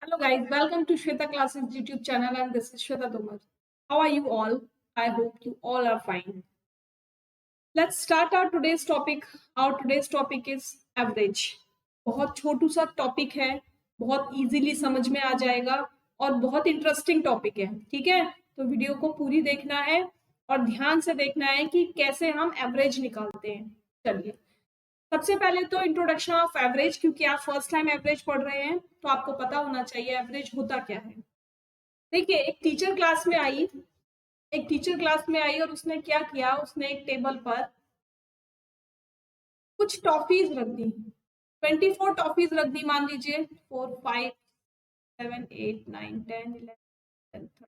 Hello guys, welcome to Shweta Classes YouTube channel and this is Shweta Tomar. How are you all? I hope you all are fine. Let's start our today's topic. Our today's topic is average. बहुत छोटू सा topic है, बहुत easily समझ में आ जाएगा और बहुत interesting topic है। ठीक है, तो वीडियो को पूरी देखना है और ध्यान से देखना है कि कैसे हम एवरेज निकालते हैं। चलिए, सबसे पहले तो इंट्रोडक्शन ऑफ एवरेज, क्योंकि आप फर्स्ट टाइम एवरेज पढ़ रहे हैं तो आपको पता होना चाहिए एवरेज होता क्या है। देखिए, एक टीचर क्लास में आई और उसने क्या किया, उसने एक टेबल पर कुछ टॉफीज रख दी, 24 टॉफीज रख दी। मान लीजिए 4 5 7 8 9 10 11 12 13।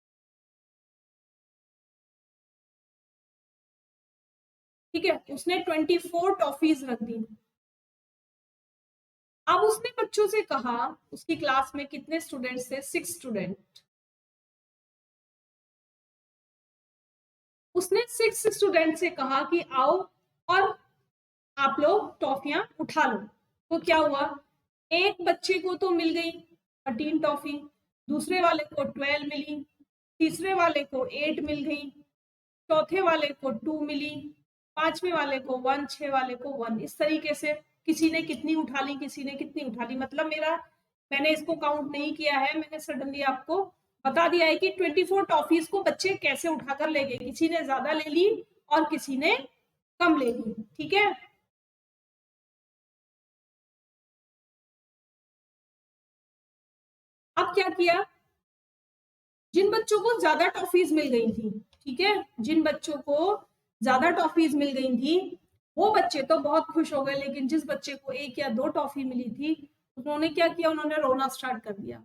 ठीक है, उसने 24 टॉफीज रख दी। अब उसने बच्चों से कहा, उसकी क्लास में कितने स्टूडेंट्स थे? 6 स्टूडेंट। उसने 6 स्टूडेंट से कहा कि आओ और आप लोग टॉफियां उठा लो। तो क्या हुआ, एक बच्चे को तो मिल गई 13 टॉफी, दूसरे वाले को 12 मिली, तीसरे वाले को 8 मिल गई, चौथे वाले को 2 मिली, पांचवें वाले को 1, 6 वाले को 1। इस तरीके से किसी ने कितनी उठा ली, किसी ने कितनी उठा ली। मतलब मैंने इसको काउंट नहीं किया है, मैंने सडनली आपको बता दिया है कि 24 टॉफीज को बच्चे कैसे उठाकर ले गए। किसी ने ज्यादा ले ली और किसी ने कम ले ली। ठीक है, अब क्या किया, जिन बच्चों को ज्यादा टॉफीज मिल गई थी, ठीक है, जिन बच्चों को ज्यादा टॉफीज मिल गई थी वो बच्चे तो बहुत खुश हो गए, लेकिन जिस बच्चे को 1 या 2 टॉफी मिली थी उन्होंने क्या किया, उन्होंने रोना स्टार्ट कर दिया।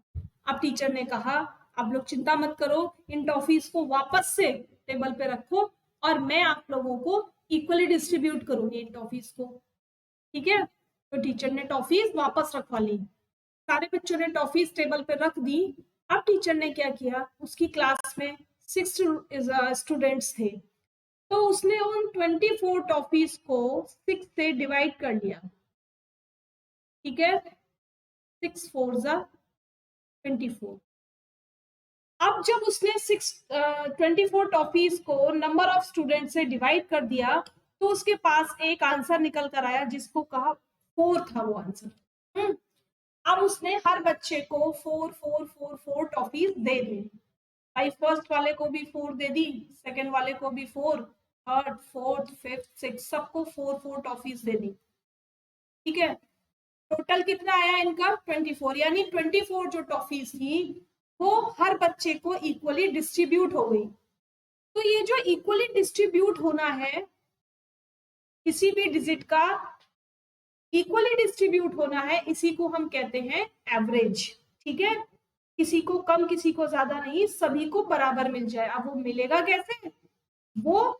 अब टीचर ने कहा, आप लोग चिंता मत करो, इन टॉफीज को वापस से टेबल पे रखो और मैं आप लोगों को इक्वली डिस्ट्रीब्यूट करूंगी इन टॉफीज को। ठीक है, तो टीचर ने टॉफीज वापस रखवा ली, सारे बच्चों ने टॉफीज टेबल पे रख दी। अब टीचर ने क्या किया, उसकी क्लास में 6 स्टूडेंट्स थे, तो उसने उन 24 टॉफीज को 6 से डिवाइड कर लिया। ठीक है, 6 4 24। अब जब उसने 24 टॉफीज को नंबर ऑफ स्टूडेंट से डिवाइड कर दिया तो उसके पास एक आंसर निकल कर आया जिसको कहा 4 था वो आंसर। अब उसने हर बच्चे को 4 4 4 4 टॉफीज दे दी। भाई फर्स्ट वाले को भी 4 दे दी, सेकंड वाले को भी 4, थर्ड फोर्थ फिफ्थ सिक्स सबको 4 4 टॉफीज दे दी। ठीक है, टोटल कितना आया इनका 24, यानी 24 जो टॉफीज थी वो हर बच्चे को इक्वली डिस्ट्रीब्यूट हो गई। तो ये जो इक्वली डिस्ट्रीब्यूट होना है, किसी भी डिजिट का इक्वली डिस्ट्रीब्यूट होना है, इसी को हम कहते हैं एवरेज। ठीक है, किसी को कम किसी को ज्यादा नहीं, सभी को बराबर मिल जाए। अब वो मिलेगा कैसे, वो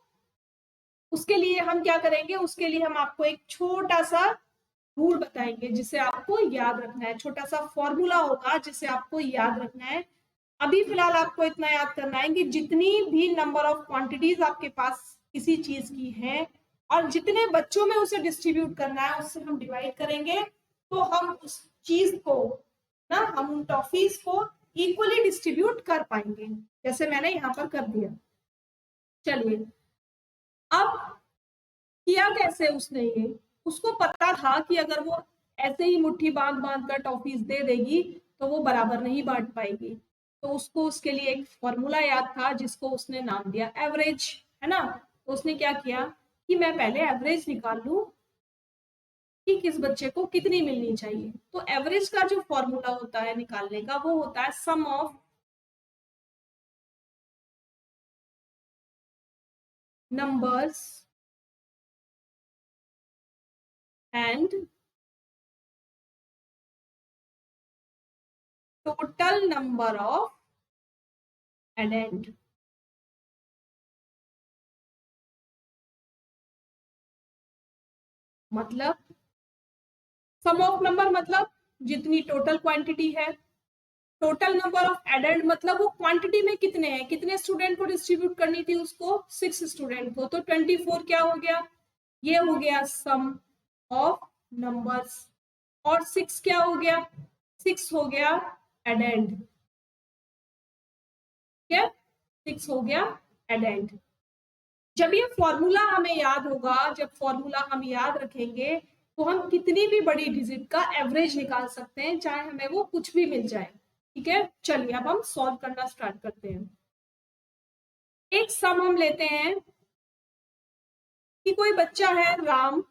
उसके लिए हम क्या करेंगे, उसके लिए हम आपको एक छोटा सा रूल बताएंगे जिसे आपको याद रखना है। छोटा सा फॉर्मूला होगा जिसे आपको याद रखना है। अभी फिलहाल आपको इतना याद करना है कि जितनी भी नंबर ऑफ क्वांटिटीज आपके पास किसी चीज की है और जितने बच्चों में उसे डिस्ट्रीब्यूट करना है उससे हम डिवाइड करेंगे, तो हम उस चीज को ना, हम उन टॉफीज को इक्वली डिस्ट्रीब्यूट कर पाएंगे, जैसे मैंने यहाँ पर कर दिया। चलिए, अब किया कैसे उसने, ये उसको पता था कि अगर वो ऐसे ही मुट्ठी बांध बांध कर टॉफीज दे देगी तो वो बराबर नहीं बांट पाएगी। तो उसको उसके लिए एक फॉर्मूला याद था जिसको उसने नाम दिया एवरेज, है ना। तो उसने क्या किया कि मैं पहले एवरेज निकाल लूं कि किस बच्चे को कितनी मिलनी चाहिए। तो एवरेज का जो फॉर्मूला होता है निकालने का, वो होता है sum of numbers and total number of addend. मतलब सम ऑफ नंबर मतलब जितनी टोटल क्वांटिटी है, टोटल नंबर ऑफ एडेंड मतलब वो क्वांटिटी में कितने हैं, कितने स्टूडेंट को डिस्ट्रीब्यूट करनी थी उसको, 6 स्टूडेंट को। तो 24 क्या हो गया, ये हो गया सम ऑफ नंबर्स, और 6 क्या हो गया, 6 हो गया एडेंड, ठीक है, 6 हो गया एडेंड। जब ये फॉर्मूला हमें याद होगा, जब फॉर्मूला हम याद रखेंगे तो हम कितनी भी बड़ी डिजिट का एवरेज निकाल सकते हैं, चाहे हमें वो कुछ भी मिल जाए, ठीक है। चलिए अब हम सॉल्व करना स्टार्ट करते हैं। एक सम हम लेते हैं कि कोई बच्चा है राम,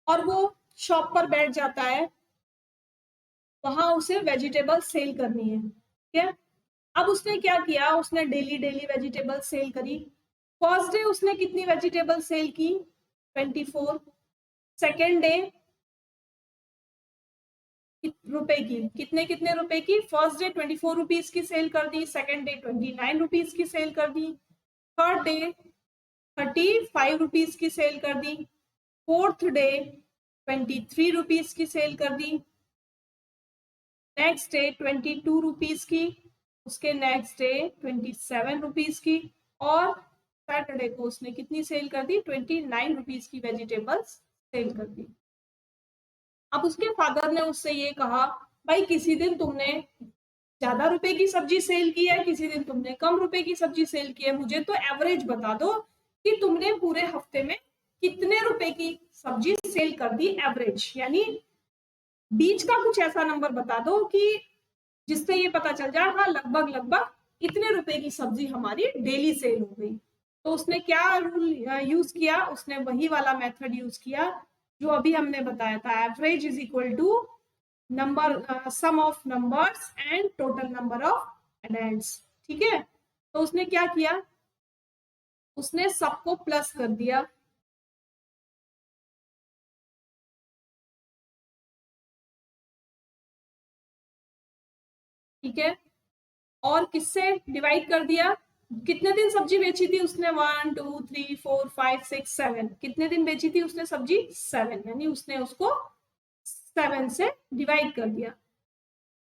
और वो शॉप पर बैठ जाता है, वहां उसे वेजिटेबल सेल करनी है, ठीक है। अब उसने क्या किया, उसने डेली डेली वेजिटेबल सेल करी। फर्स्ट डे उसने कितनी वेजिटेबल सेल की, 24। सेकेंड डे रुपए की, कितने कितने रुपए की, फर्स्ट डे 24 रुपीज की सेल कर दी, सेकेंड डे 29 रुपीज की सेल कर दी, थर्ड डे 35 रुपीज की सेल कर दी, फोर्थ डे 23 रुपीज की सेल कर दी, नेक्स्ट डे 22 रुपीज की, उसके नेक्स्ट डे 27 रुपीज की, और सैटरडे को उसने कितनी सेल कर दी, 29 रुपीज की वेजिटेबल्स सेल कर दी। अब उसके फादर ने उससे ये कहा, भाई किसी दिन तुमने ज्यादा रुपए की सब्जी सेल की है, किसी दिन तुमने कम रुपए की सब्जी सेल की है, मुझे तो एवरेज बता दो कि तुमने पूरे हफ्ते में कितने रुपए की सब्जी सेल कर दी, एवरेज, यानी बीच का कुछ ऐसा नंबर बता दो कि जिससे ये पता चल जाए हाँ लगभग लगभग इतने रुपए की सब्जी हमारी डेली सेल हो गई। तो उसने क्या रूल यूज किया, उसने वही वाला मेथड यूज किया जो अभी हमने बताया था, average is equal to number sum of numbers and total number of addends, ठीक है। तो उसने क्या किया, उसने सबको प्लस कर दिया, ठीक है, और किससे डिवाइड कर दिया, कितने दिन सब्जी बेची थी उसने, 1 2 3 4 5 6 7, कितने दिन बेची थी उसने सब्जी, 7, यानी उसने उसको 7 से डिवाइड कर दिया।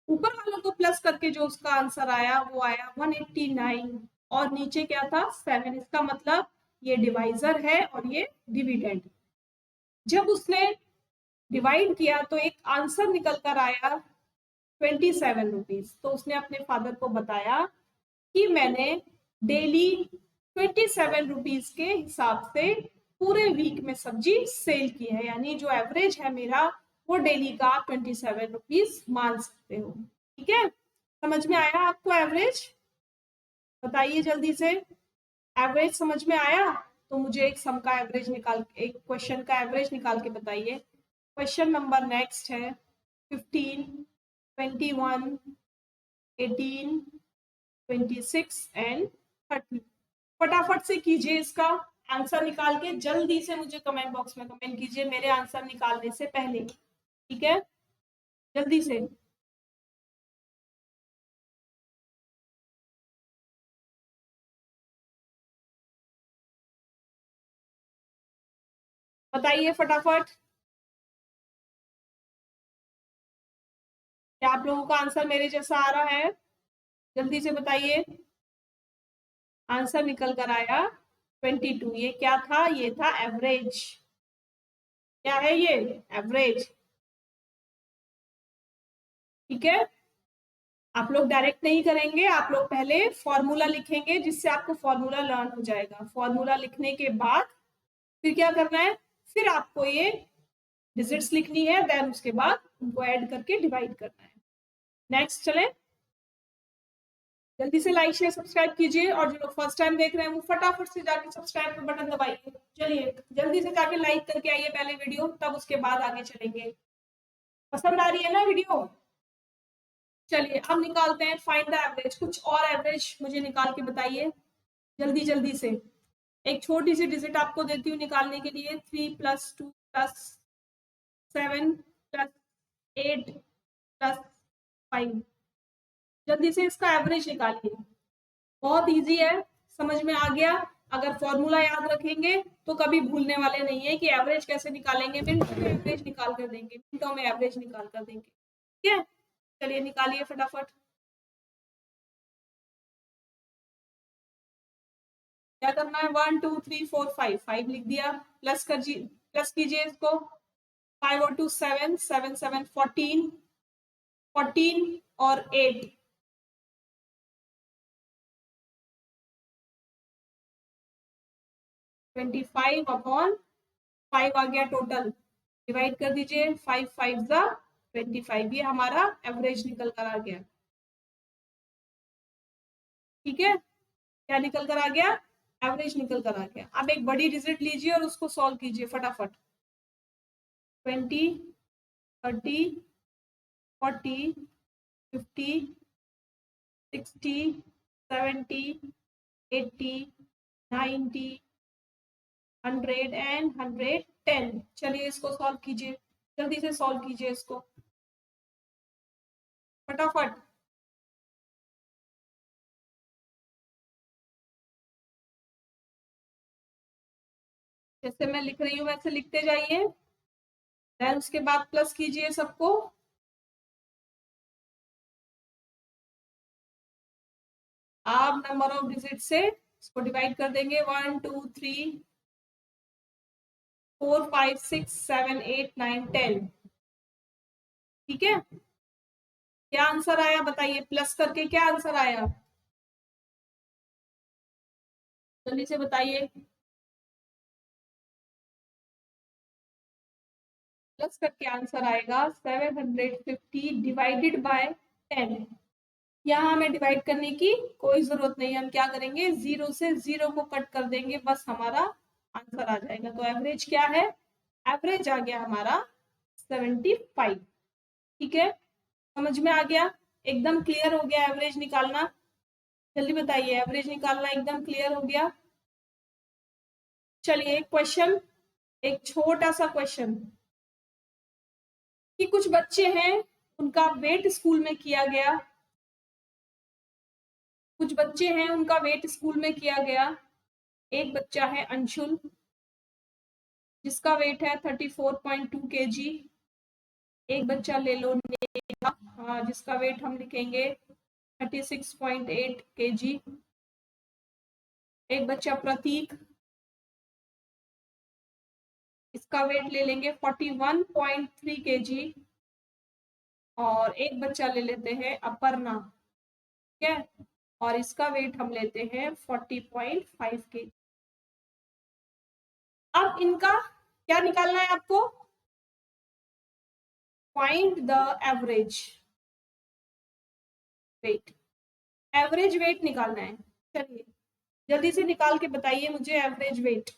ऊपर वालों को प्लस करके जो उसका आंसर आया वो आया 189, और नीचे क्या था, 7। इसका मतलब ये डिवाइजर है और ये डिविडेंड। जब उसने डिवाइड किया तो एक आंसर निकल कर आया 27 रुपीज। तो उसने अपने फादर को बताया कि मैंने डेली 27 रुपीज के हिसाब से पूरे वीक में सब्जी सेल की है, यानी जो एवरेज है मेरा वो डेली का 27 रुपीज मान सकते हो, ठीक है। समझ में आया आपको एवरेज, बताइए जल्दी से, एवरेज समझ में आया। तो मुझे एक सम का एवरेज निकाल, एक क्वेश्चन का एवरेज निकाल के बताइए। क्वेश्चन नंबर नेक्स्ट है 15, 21, 18, 26 एंड 30। फटाफट से कीजिए इसका आंसर निकाल के, जल्दी से मुझे कमेंट बॉक्स में कमेंट कीजिए मेरे आंसर निकालने से पहले, ठीक है, जल्दी से। बताइए फटाफट, क्या आप लोगों का आंसर मेरे जैसा आ रहा है, जल्दी से बताइए। आंसर निकल कर आया 22। ये क्या था, ये था एवरेज। क्या है ये, एवरेज, ठीक है। आप लोग डायरेक्ट नहीं करेंगे, आप लोग पहले फॉर्मूला लिखेंगे जिससे आपको फॉर्मूला लर्न हो जाएगा। फॉर्मूला लिखने के बाद फिर क्या करना है, फिर आपको ये डिजिट्स लिखनी है, देन उसके बाद उनको ऐड करके डिवाइड करना है। नेक्स्ट चलें, जल्दी से लाइक शेयर सब्सक्राइब कीजिए, और जो लोग फर्स्ट टाइम देख रहे हैं वो फटाफट से जाके सब्सक्राइब का बटन दबाइए। चलिए जल्दी से जाके लाइक करके आइए पहले वीडियो, तब उसके बाद आगे चलेंगे। पसंद आ रही है ना वीडियो, चलिए अब निकालते हैं फाइंड द एवरेज। कुछ और एवरेज मुझे निकाल के बताइए जल्दी जल्दी से। एक छोटी सी डिजिट आपको देती हूँ निकालने के लिए, 3 + 2 + 7 + 8 + 5। जल्दी से इसका एवरेज निकालिए, बहुत इजी है, समझ में आ गया। अगर फॉर्मूला याद रखेंगे तो कभी भूलने वाले नहीं है कि एवरेज कैसे निकालेंगे, मिनटों में एवरेज निकाल कर देंगे, मिनटों में एवरेज निकाल कर देंगे, ठीक है। चलिए निकालिए फटाफट, क्या करना है, 1 2 3 4 5, 5 लिख दिया, प्लस कर जी, प्लस कीजिए इसको, 5 और 2 7, 7 7 14, 14 और 8, 25/5 आ गया टोटल, डिवाइड कर दीजिए, 5 5 जा 25, ये हमारा एवरेज निकल कर आ गया। ठीक है, क्या निकल कर आ गया? एवरेज निकल कर आ गया। अब एक बड़ी डिजिट लीजिए और उसको सॉल्व कीजिए फटाफट। 20, 30, 40, 50, 60, 70, 80, 90, 100 एंड 110। चलिए इसको सॉल्व कीजिए, जल्दी से सॉल्व कीजिए इसको फटाफट। जैसे मैं लिख रही हूँ वैसे लिखते जाइए, देन उसके बाद प्लस कीजिए सबको। आप नंबर ऑफ डिजिट से इसको डिवाइड कर देंगे, 1 2 3 4 5 6 7 8 9 10। ठीक है, क्या आंसर आया बताइए, प्लस करके क्या आंसर आया, जल्दी से बताइए। प्लस करके आंसर आएगा 750 डिवाइडेड बाय 10। यहाँ हमें डिवाइड करने की कोई जरूरत नहीं है, हम क्या करेंगे, 0 से 0 को कट कर देंगे, बस हमारा आंसर आ जाएगा। तो एवरेज क्या है, एवरेज आ गया हमारा 75। ठीक है, समझ में आ गया, एकदम क्लियर हो गया एवरेज निकालना। जल्दी बताइए, एवरेज निकालना एकदम क्लियर हो गया। चलिए एक क्वेश्चन, एक छोटा सा क्वेश्चन, कि कुछ बच्चे हैं उनका वेट स्कूल में किया गया, कुछ बच्चे हैं उनका वेट स्कूल में किया गया। एक बच्चा है अंशुल, जिसका वेट है 34.2 kg। एक बच्चा ले लो नेहा, जिसका वेट हम लिखेंगे 36.8 kg। एक बच्चा प्रतीक, इसका वेट ले लेंगे 41.3 kg। और एक बच्चा ले लेते हैं अपर्णा, ठीक है, और इसका वेट हम लेते हैं 40.5 kg। अब इनका क्या निकालना है आपको, find the average weight, average weight निकालना है। चलिए जल्दी से निकाल के बताइए मुझे एवरेज वेट,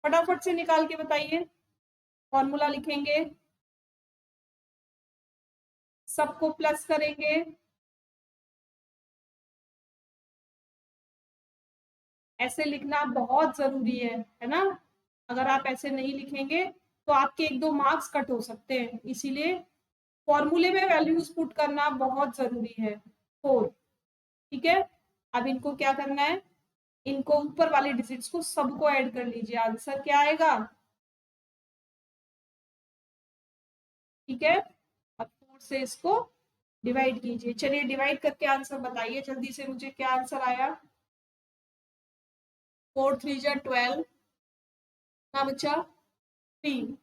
फटाफट से निकाल के बताइए। फॉर्मूला लिखेंगे, सबको प्लस करेंगे, ऐसे लिखना बहुत जरूरी है ना। अगर आप ऐसे नहीं लिखेंगे तो आपके 1-2 मार्क्स कट हो सकते हैं, इसीलिए फॉर्मूले में वैल्यूज पुट करना बहुत जरूरी है। 4, ठीक है। अब इनको क्या करना है, इनको ऊपर वाले डिजिट्स को सबको ऐड कर लीजिए, आंसर क्या आएगा। ठीक है, अब 4 से इसको डिवाइड कीजिए। चलिए डिवाइड करके आंसर बताइए जल्दी से मुझे, क्या आंसर आया। 4 3 जा 12, ना बच्चा 3,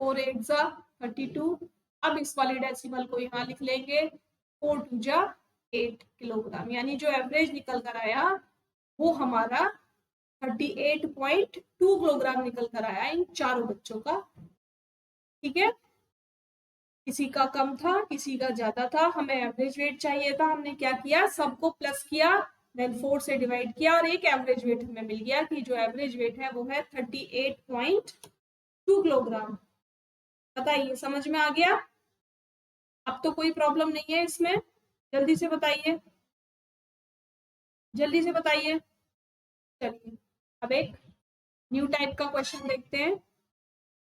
4 8 जा 32। अब इस वाली डेसिमल को यहाँ लिख लेंगे, 4 2 जा 8 किलोग्राम, यानी जो एवरेज निकल कर आया वो हमारा 38.2 किलोग्राम निकल कर आया इन चारों बच्चों का। ठीक है, किसी का कम था, किसी का ज्यादा था, हमें एवरेज वेट चाहिए था, हमने क्या किया, सबको प्लस किया, देन 4 से डिवाइड किया और एक एवरेज वेट हमें मिल गया, कि जो एवरेज वेट है वो है 38.2 किलोग्राम। बताइए समझ में आ गया, अब तो कोई प्रॉब्लम नहीं है इसमें, जल्दी से बताइए, जल्दी से बताइए। चलिए अब एक न्यू टाइप का क्वेश्चन देखते हैं।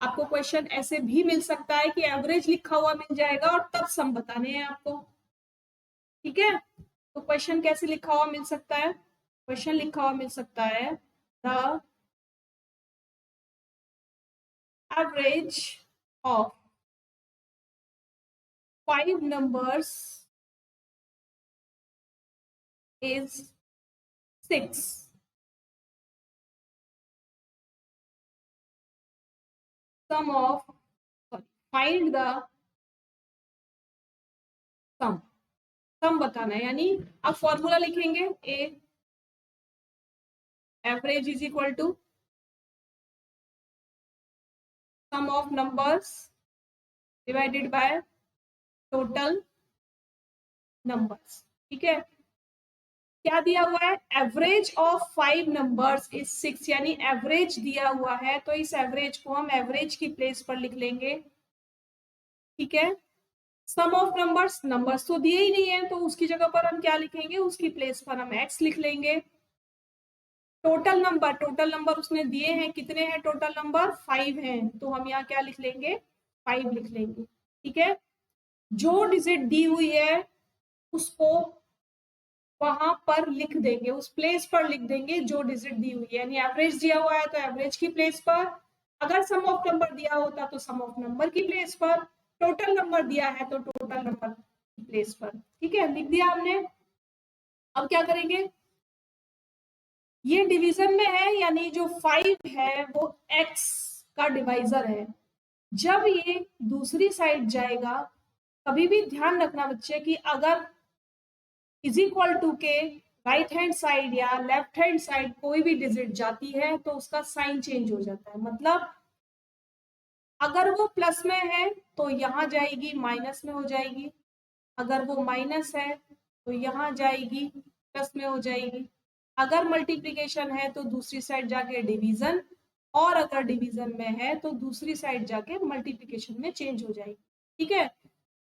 आपको क्वेश्चन ऐसे भी मिल सकता है कि एवरेज लिखा हुआ मिल जाएगा और तब सम बताने हैं आपको। ठीक है, तो क्वेश्चन कैसे लिखा हुआ मिल सकता है, क्वेश्चन लिखा हुआ मिल सकता है, the average of 5 numbers is 6। sum of sorry find the sum, sum बताना है, यानी अब फॉर्मूला लिखेंगे, a average is equal to sum of numbers divided by total numbers. ठीक है, क्या दिया हुआ है, एवरेज ऑफ 5 नंबर्स इज 6, यानी एवरेज दिया हुआ है, तो इस एवरेज को हम एवरेज की प्लेस पर लिख लेंगे। ठीक है, सम ऑफ नंबर्स, नंबर्स तो दिए ही नहीं है, तो उसकी जगह पर हम क्या लिखेंगे, उसकी प्लेस पर हम x लिख लेंगे। टोटल नंबर, टोटल नंबर उसने दिए हैं, कितने हैं टोटल नंबर, 5 हैं, तो हम यहाँ क्या लिख लेंगे, 5 लिख लेंगे। ठीक है, जो डिजिट दी हुई है उसको वहां पर लिख देंगे, उस प्लेस पर लिख देंगे जो डिजिट दी हुई है, यानी एवरेज दिया हुआ है तो एवरेज की प्लेस पर, अगर सम ऑफ नंबर दिया होता तो सम ऑफ नंबर की प्लेस पर, टोटल नंबर दिया है तो टोटल नंबर की प्लेस पर। ठीक है, लिख दिया हमने। अब क्या करेंगे, ये डिवीजन में है, यानी जो 5 है वो x का डिवाइजर है। जब ये दूसरी साइड जाएगा, कभी भी ध्यान रखना बच्चे कि अगर इज इक्वल टू के राइट हैंड साइड या लेफ्ट हैंड साइड कोई भी डिजिट जाती है तो उसका साइन चेंज हो जाता है। मतलब अगर वो प्लस में है तो यहाँ जाएगी माइनस में हो जाएगी, अगर वो माइनस है तो यहाँ जाएगी प्लस में हो जाएगी, अगर मल्टीप्लिकेशन है तो दूसरी साइड जाके डिवीजन, और अगर डिवीजन में है तो दूसरी साइड जाके मल्टीप्लिकेशन में चेंज हो जाएगी। ठीक है,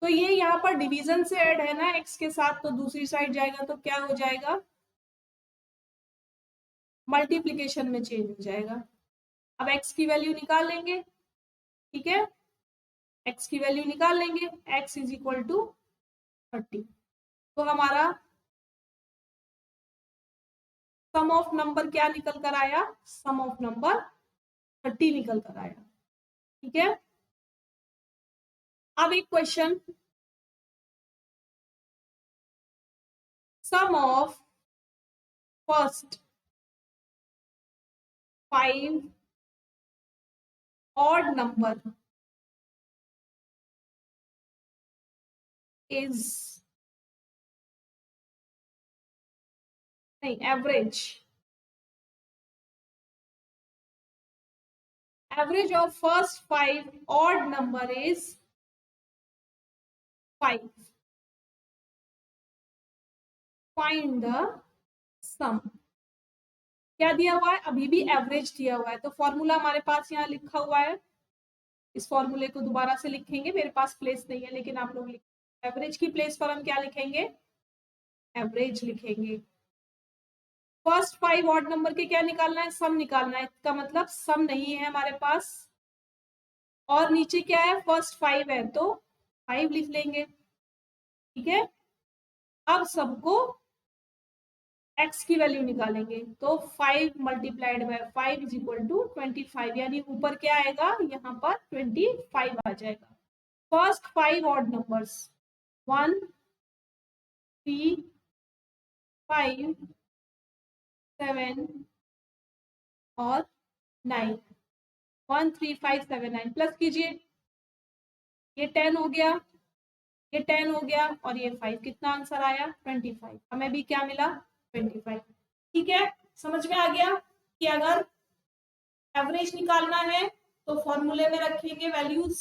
तो ये यहाँ पर डिवीजन से ऐड है ना x के साथ, तो दूसरी साइड जाएगा तो क्या हो जाएगा, मल्टीप्लिकेशन में चेंज हो जाएगा। अब x की वैल्यू निकाल लेंगे। ठीक है, x की वैल्यू निकाल लेंगे, x इज इक्वल टू 30, तो हमारा सम ऑफ नंबर क्या निकल कर आया, सम ऑफ नंबर 30 निकल कर आया। ठीक है, अब एक question, sum of first 5 odd number is, नहीं average, average of first 5 odd number is 5, find the sum. क्या दिया हुआ है, अभी भी एवरेज दिया हुआ है, तो फॉर्मूला हमारे पास यहाँ लिखा हुआ है, इस फॉर्मूले को दोबारा से लिखेंगे, मेरे पास प्लेस नहीं है लेकिन आप लोग लिख, एवरेज की प्लेस पर हम क्या लिखेंगे, एवरेज लिखेंगे। फर्स्ट 5 ऑड नंबर के क्या निकालना है, सम निकालना है, इसका मतलब सम नहीं है हमारे पास, और नीचे क्या है, फर्स्ट 5 है तो 5 लिख लेंगे। ठीक है, अब सबको x की वैल्यू निकालेंगे, तो 5 multiplied by 5 is equal to 25, यानी ऊपर क्या आएगा, यहाँ पर 25 आ जाएगा। फर्स्ट 5 ऑड नंबर्स 1 3 5 7 और 9, 1 3 5 7 9, प्लस कीजिए, ये 10 हो गया, ये 10 हो गया और ये 5, कितना आंसर आया 25, हमें भी क्या मिला 25। ठीक है, समझ में आ गया कि अगर एवरेज निकालना है तो फॉर्मूले में रखेंगे वैल्यूज,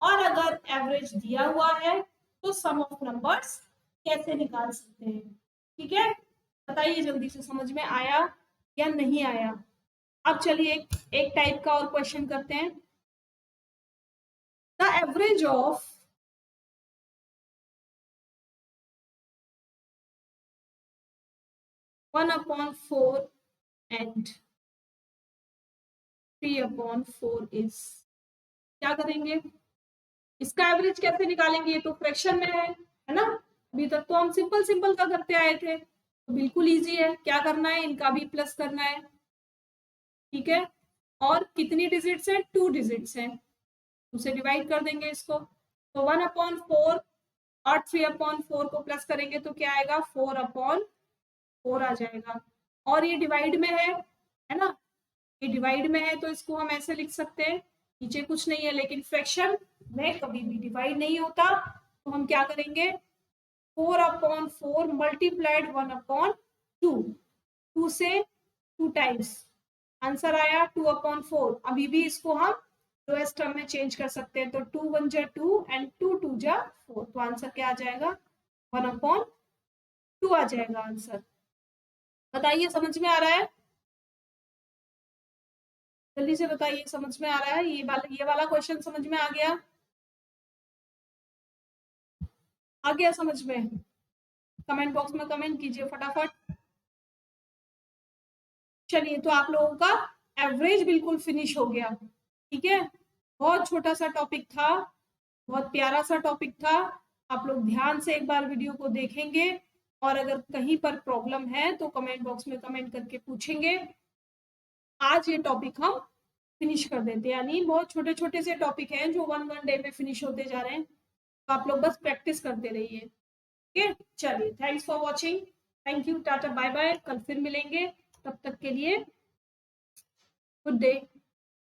और अगर एवरेज दिया हुआ है तो सम ऑफ नंबर्स कैसे निकाल सकते हैं। ठीक है, बताइए जल्दी से, समझ में आया या नहीं आया। अब चलिए एक टाइप का और क्वेश्चन करते हैं, the average of 1/4 and 3/4 is, क्या करेंगे, इसका एवरेज कैसे निकालेंगे, ये तो फ्रैक्शन में है ना, अभी तक तो हम सिंपल सिंपल का करते आए थे, तो बिल्कुल इजी है, क्या करना है, इनका भी प्लस करना है। ठीक है, और कितनी डिजिट्स हैं, 2 डिजिट्स हैं, उसे डिवाइड कर देंगे इसको, तो 1/4 और 3/4 को प्लस करेंगे तो क्या आएगा, 4/4 आ जाएगा, और ये डिवाइड में है ना, ये डिवाइड में है तो इसको हम ऐसे लिख सकते हैं, नीचे कुछ नहीं है लेकिन फ्रैक्शन में कभी भी डिवाइड नहीं होता, तो हम क्या करेंगे 4/4 मल्टीप्लाइड 1/2, 2 से 2 टाइम्स आंसर आया 2/4। अभी भी इसको हम लोएस्ट टर्म में चेंज कर सकते हैं, तो 2 1 जा 2 एंड 2 2 जा 4, तो आंसर क्या आ जाएगा 1/2 आ जाएगा आंसर। बताइए समझ में आ रहा है, जल्दी से बताइए समझ में आ रहा है, ये वाला क्वेश्चन समझ में आ गया, आ गया समझ में? कमेंट बॉक्स में कमेंट कीजिए फटाफट। चलिए तो आप लोगों का एवरेज बिल्कुल फिनिश हो गया, ठीक है। बहुत छोटा सा टॉपिक था, बहुत प्यारा सा टॉपिक था। आप लोग ध्यान से एक बार वीडियो को देखेंगे, और अगर कहीं पर प्रॉब्लम है तो कमेंट बॉक्स में कमेंट करके पूछेंगे। आज ये टॉपिक हम फिनिश कर देते हैं, यानी बहुत छोटे छोटे से टॉपिक हैं जो वन डे में फिनिश होते जा रहे हैं, तो आप लोग बस प्रैक्टिस करते रहिए, ठीक है। चलिए thanks for watching, thank you, tata bye bye, कल फिर मिलेंगे, तब तक के लिए गुड डे।